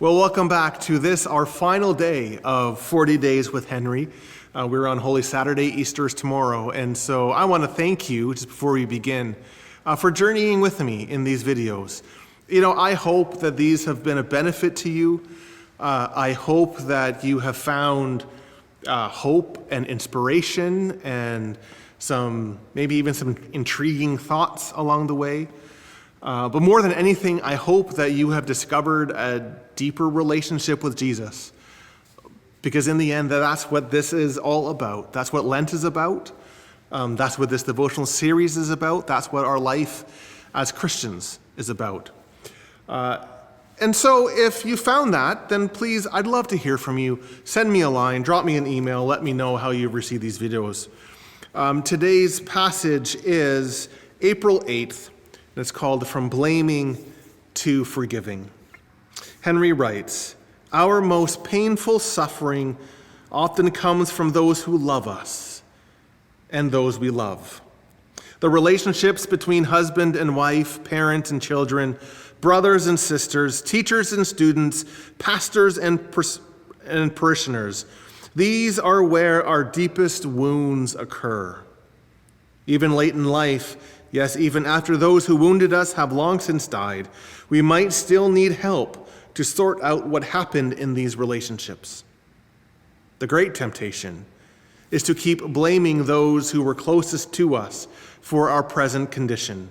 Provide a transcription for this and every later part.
Well, welcome back to this, our final day of 40 Days with Henry. We're on Holy Saturday, Easter is tomorrow, and so I want to thank you, just before we begin, for journeying with me in these videos. You know, I hope that these have been a benefit to you. I hope that you have found hope and inspiration and maybe even some intriguing thoughts along the way. But more than anything, I hope that you have discovered a deeper relationship with Jesus. Because in the end, that's what this is all about. That's what Lent is about. That's what this devotional series is about. That's what our life as Christians is about. And so if you found that, then please, I'd love to hear from you. Send me a line, drop me an email, let me know how you've received these videos. Today's passage is April 8th. And it's called From Blaming to Forgiving. Henri writes, "Our most painful suffering often comes from those who love us and those we love. The relationships between husband and wife, parent and children, brothers and sisters, teachers and students, pastors and parishioners, these are where our deepest wounds occur. Even late in life, yes, even after those who wounded us have long since died, we might still need help to sort out what happened in these relationships. The great temptation is to keep blaming those who were closest to us for our present condition,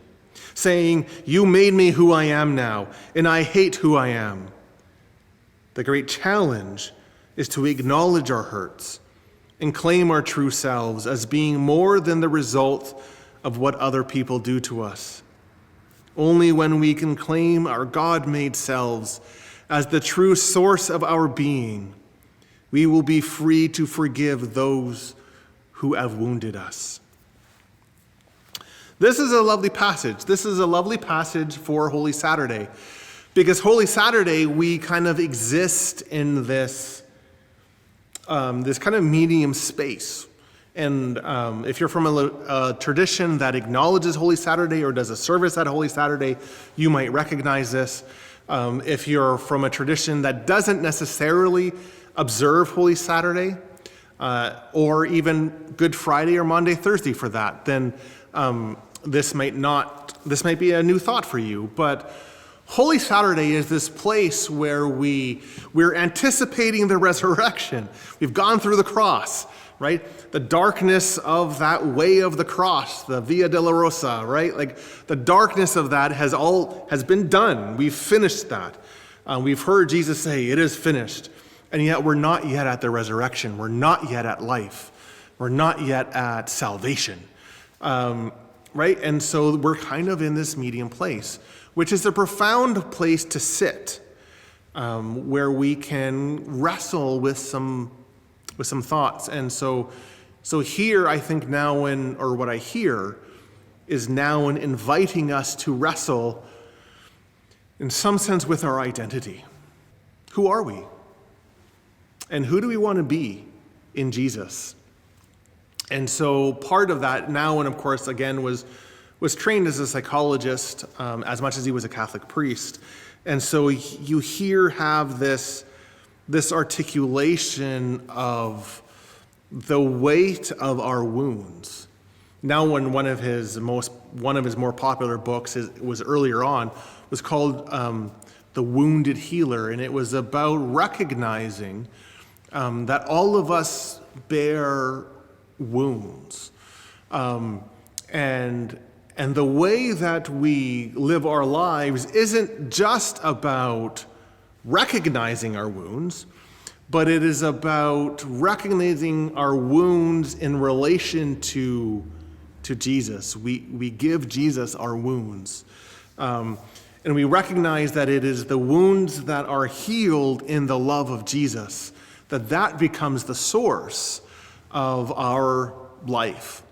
saying, 'You made me who I am now, and I hate who I am.' The great challenge is to acknowledge our hurts and claim our true selves as being more than the result of what other people do to us. Only when we can claim our God-made selves as the true source of our being, we will be free to forgive those who have wounded us." This is a lovely passage. This is a lovely passage for Holy Saturday, because Holy Saturday, we kind of exist in this kind of medium space. And if you're from a tradition that acknowledges Holy Saturday or does a service at Holy Saturday, you might recognize this. If you're from a tradition that doesn't necessarily observe Holy Saturday, or even Good Friday or Maundy, Thursday for that, then this might be a new thought for you. But Holy Saturday is this place where we're anticipating the resurrection. We've gone through the cross, right? The darkness of that way of the cross, the Via Dolorosa, right? Like the darkness of that has been done. We've finished that. We've heard Jesus say, "It is finished." And yet we're not yet at the resurrection. We're not yet at life. We're not yet at salvation, right? And so we're kind of in this medium place, which is a profound place to sit, where we can wrestle with some thoughts. And so here, I think what I hear is Nouwen inviting us to wrestle, in some sense, with our identity. Who are we? And who do we want to be in Jesus? And so part of that, Nouwen, of course, again, was trained as a psychologist, as much as he was a Catholic priest. And so you have this articulation of the weight of our wounds. Nouwen, one of his more popular books was earlier on, was called The Wounded Healer, and it was about recognizing that all of us bear wounds, and the way that we live our lives isn't just about recognizing our wounds, but it is about recognizing our wounds in relation to Jesus. We give Jesus our wounds. And we recognize that it is the wounds that are healed in the love of Jesus, that becomes the source of our life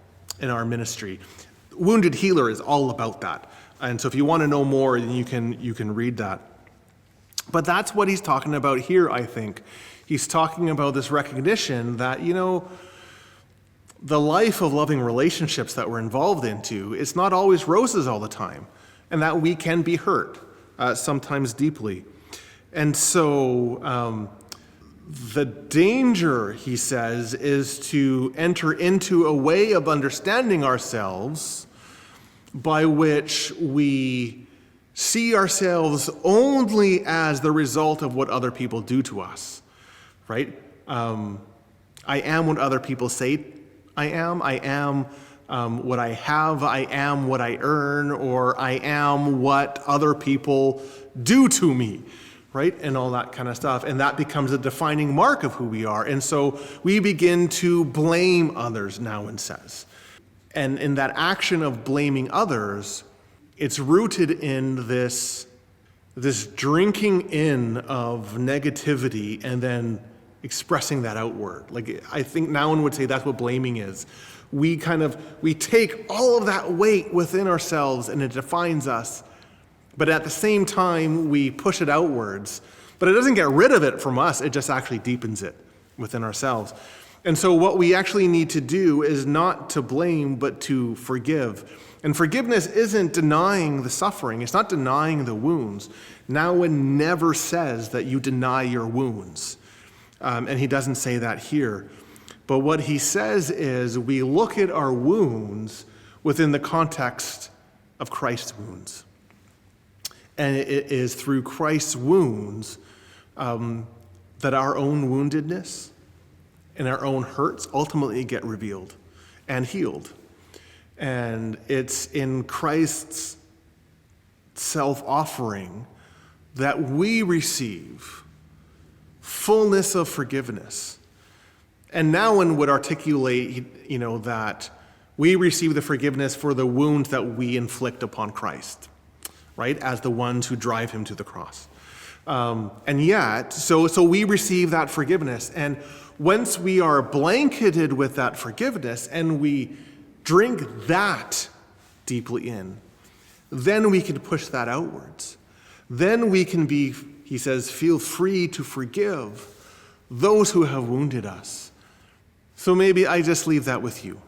and our ministry. Wounded Healer is all about that. And so if you want to know more, then you can read that. But that's what he's talking about here, I think. He's talking about this recognition that, the life of loving relationships that we're involved into, it's not always roses all the time, and that we can be hurt, sometimes deeply. And so the danger, he says, is to enter into a way of understanding ourselves by which we see ourselves only as the result of what other people do to us, right? I am what other people say I am. I am what I have. I am what I earn, or I am what other people do to me, right? And all that kind of stuff. And that becomes a defining mark of who we are. And so we begin to blame others, Nouwen says. And in that action of blaming others, it's rooted in this drinking in of negativity and then expressing that outward. Like, I think Nouwen would say that's what blaming is. We take all of that weight within ourselves and it defines us, but at the same time we push it outwards. But it doesn't get rid of it from us, it just actually deepens it within ourselves. And so what we actually need to do is not to blame, but to forgive. And forgiveness isn't denying the suffering. It's not denying the wounds. Nouwen never says that you deny your wounds. And he doesn't say that here. But what he says is we look at our wounds within the context of Christ's wounds. And it is through Christ's wounds that our own woundedness and our own hurts ultimately get revealed and healed. And it's in Christ's self-offering that we receive fullness of forgiveness. And Nouwen would articulate, that we receive the forgiveness for the wounds that we inflict upon Christ, right, as the ones who drive him to the cross. And yet, so we receive that forgiveness. And once we are blanketed with that forgiveness and we drink that deeply in, then we can push that outwards. Then we can be, he says, feel free to forgive those who have wounded us. So maybe I just leave that with you,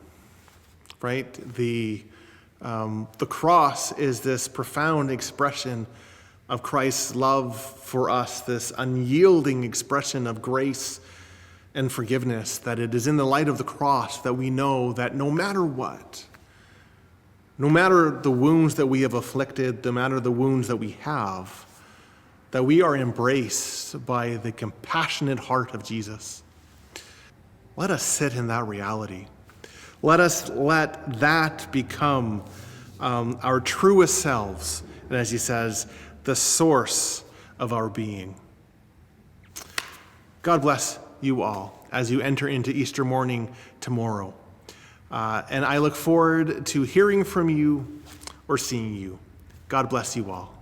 right? The cross is this profound expression of Christ's love for us, this unyielding expression of grace and forgiveness, that it is in the light of the cross that we know that no matter what, no matter the wounds that we have afflicted, no matter the wounds that we have, that we are embraced by the compassionate heart of Jesus. Let us sit in that reality. Let that become our truest selves, and as he says, the source of our being. God bless you all as you enter into Easter morning tomorrow. And I look forward to hearing from you or seeing you. God bless you all.